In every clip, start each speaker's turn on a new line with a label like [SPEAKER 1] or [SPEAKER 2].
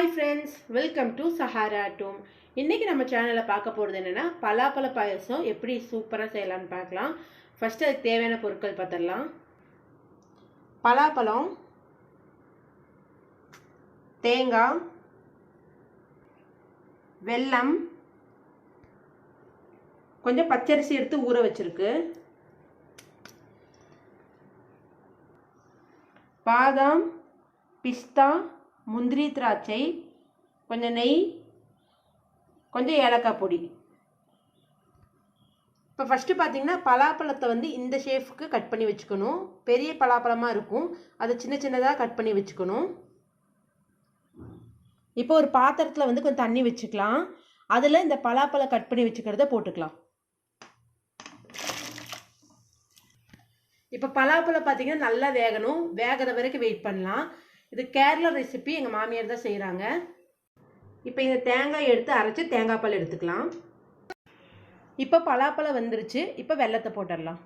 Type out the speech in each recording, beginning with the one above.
[SPEAKER 1] Hi friends, welcome to Sahara டூம். இன்றைக்கி நம்ம சேனலில் பார்க்க போகிறது என்னென்னா பலாப்பழ பாயசம் எப்படி சூப்பராக செய்யலாம்னு பார்க்கலாம். ஃபஸ்ட்டு அதுக்கு தேவையான பொருட்கள் பார்த்துடலாம். பலாப்பழம், தேங்காய், வெல்லம், கொஞ்சம் பச்சரிசி எடுத்து ஊற வச்சிருக்கு, பாதாம், பிஸ்தா, முந்திரி, திராட்சை, கொஞ்சம் நெய், கொஞ்சம் ஏலக்காய் பொடி. இப்போ ஃபஸ்ட்டு பார்த்தீங்கன்னா பலாப்பழத்தை இந்த ஷேஃப்க்கு கட் பண்ணி வச்சுக்கணும். பெரிய பலாப்பழமாக இருக்கும், அதை சின்ன சின்னதாக கட் பண்ணி வச்சுக்கணும். இப்போ ஒரு பாத்திரத்தில் கொஞ்சம் தண்ணி வச்சுக்கலாம். அதில் இந்த பலாப்பழம் கட் பண்ணி வச்சுக்கிறத போட்டுக்கலாம். இப்போ பலாப்பழம் பார்த்தீங்கன்னா நல்லா வேகணும், வேகிற வரைக்கும் வெயிட் பண்ணலாம். இது கேரளா ரெசிபி, எங்கள் மாமியார் தான் செய்கிறாங்க. இப்போ இந்த தேங்காய் எடுத்து அரைச்சி தேங்காய் பால் எடுத்துக்கலாம். இப்போ பலாப்பழம் வந்துருச்சு. இப்போ வெல்லத்தை போட்டுடலாம்.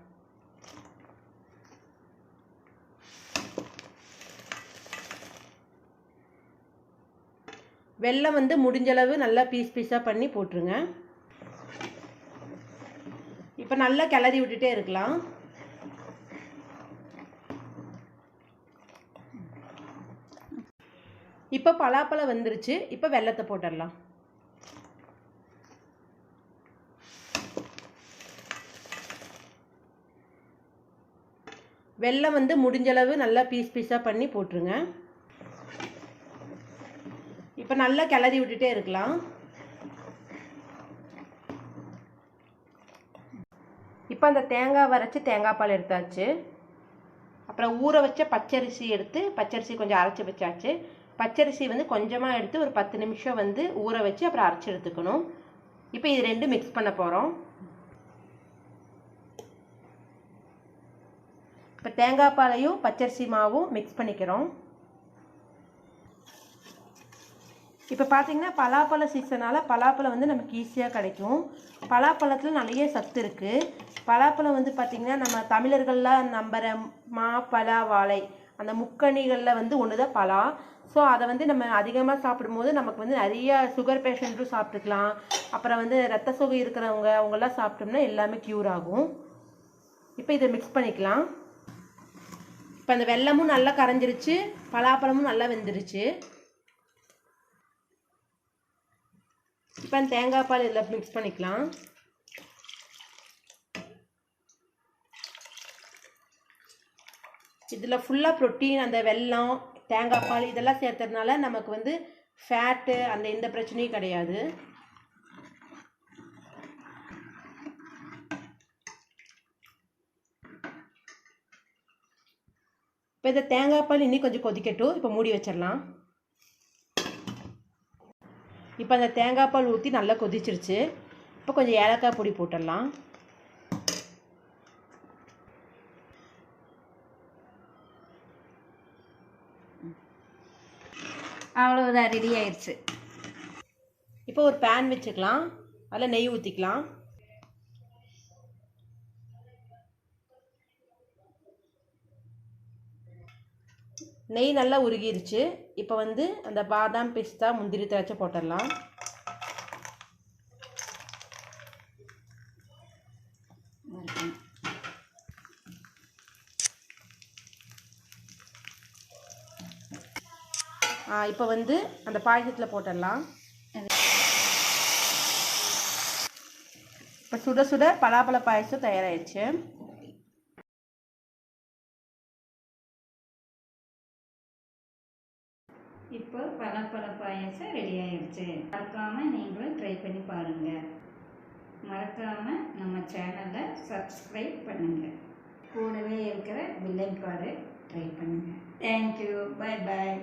[SPEAKER 1] வெல்லம் முடிஞ்சளவு நல்லா பீஸ் பீஸாக பண்ணி போட்டுருங்க. இப்போ நல்லா கிளறி விட்டுட்டே இருக்கலாம். இப்போ பலாப்பழம் வந்துருச்சு. இப்போ வெல்லத்தை போட்டுடலாம். வெல்லம் முடிஞ்சளவு நல்லா பீஸ் பீஸாக பண்ணி போட்டுருங்க. இப்போ நல்லா கிளறி விட்டுட்டே இருக்கலாம். இப்போ அந்த தேங்காய் வரைச்சி தேங்காய் பால் எடுத்தாச்சு. அப்புறம் ஊற வச்ச பச்சரிசி எடுத்து பச்சரிசி கொஞ்சம் அரைச்சி வச்சாச்சு. பச்சரிசி கொஞ்சமாக எடுத்து ஒரு 10 நிமிஷம் ஊற வச்சு அப்புறம் அரைச்சி எடுத்துக்கணும். இப்போ இது ரெண்டும் மிக்ஸ் பண்ண போகிறோம். இப்போ தேங்காய் பாலையும் பச்சரிசி மாவும் மிக்ஸ் பண்ணிக்கிறோம். இப்போ பார்த்தீங்கன்னா பலாப்பழ சீசனால் பலாப்பழம் நமக்கு ஈஸியாக கிடைக்கும். பலாப்பழத்தில் நிறைய சத்து இருக்குது. பலாப்பழம் பார்த்திங்கன்னா நம்ம தமிழர்கள்லாம் நம்புகிற மா, பலா, வாழை அந்த முக்கணிகளில் ஒன்று தான் பலா. ஸோ அதை நம்ம அதிகமாக சாப்பிடும்போது நமக்கு நிறைய சுகர் பேஷண்ட்டும் சாப்பிட்டுக்கலாம். அப்புறம் ரத்த சோகை இருக்கிறவங்க அவங்கெல்லாம் சாப்பிட்டோம்னா எல்லாமே க்யூர் ஆகும். இப்போ இதை மிக்ஸ் பண்ணிக்கலாம். இப்போ அந்த வெல்லமும் நல்லா கரைஞ்சிருச்சு, பலாப்பழமும் நல்லா வெந்துருச்சு. இப்போ அந்த தேங்காய் பால் இதில் மிக்ஸ் பண்ணிக்கலாம். இதில் ஃபுல்லாக ப்ரோட்டீன், அந்த வெல்லம், தேங்காய் பால் இதெல்லாம் சேர்த்ததுனால நமக்கு ஃபேட்டு அந்த எந்த பிரச்சனையும் கிடையாது. இப்போ இந்த தேங்காய் பால் இன்னும் கொஞ்சம் கொதிக்கட்டும். இப்போ மூடி வச்சிடலாம். இப்போ அந்த தேங்காய் பால் ஊற்றி நல்லா கொதிச்சிருச்சு. இப்போ கொஞ்சம் ஏலக்காய் பொடி போட்டுடலாம்.
[SPEAKER 2] அவ்வளவுதான், ரெடி ஆயிடுச்சு.
[SPEAKER 1] இப்போ ஒரு பேன் வச்சுக்கலாம். அதில் நெய் ஊற்றிக்கலாம். நெய் நல்லா உருகிருச்சு. இப்போ அந்த பாதாம், பிஸ்தா, முந்திரி, திராட்சை போட்டுடலாம். இப்போ அந்த பாயசத்தில் போட்டுடலாம். இப்போ சுட சுட பலாப்பழ பாயசம் தயாராகிடுச்சு.
[SPEAKER 2] இப்போ பலாப்பழ பாயசம் ரெடி ஆயிடுச்சு. மறக்காமல் நீங்களும் ட்ரை பண்ணி பாருங்கள். மறக்காமல் நம்ம சேனலை சப்ஸ்கிரைப் பண்ணுங்கள். கூடவே இருக்கிற பெல் ஐகானை ட்ரை பண்ணுங்கள். தேங்க்யூ. Bye bye.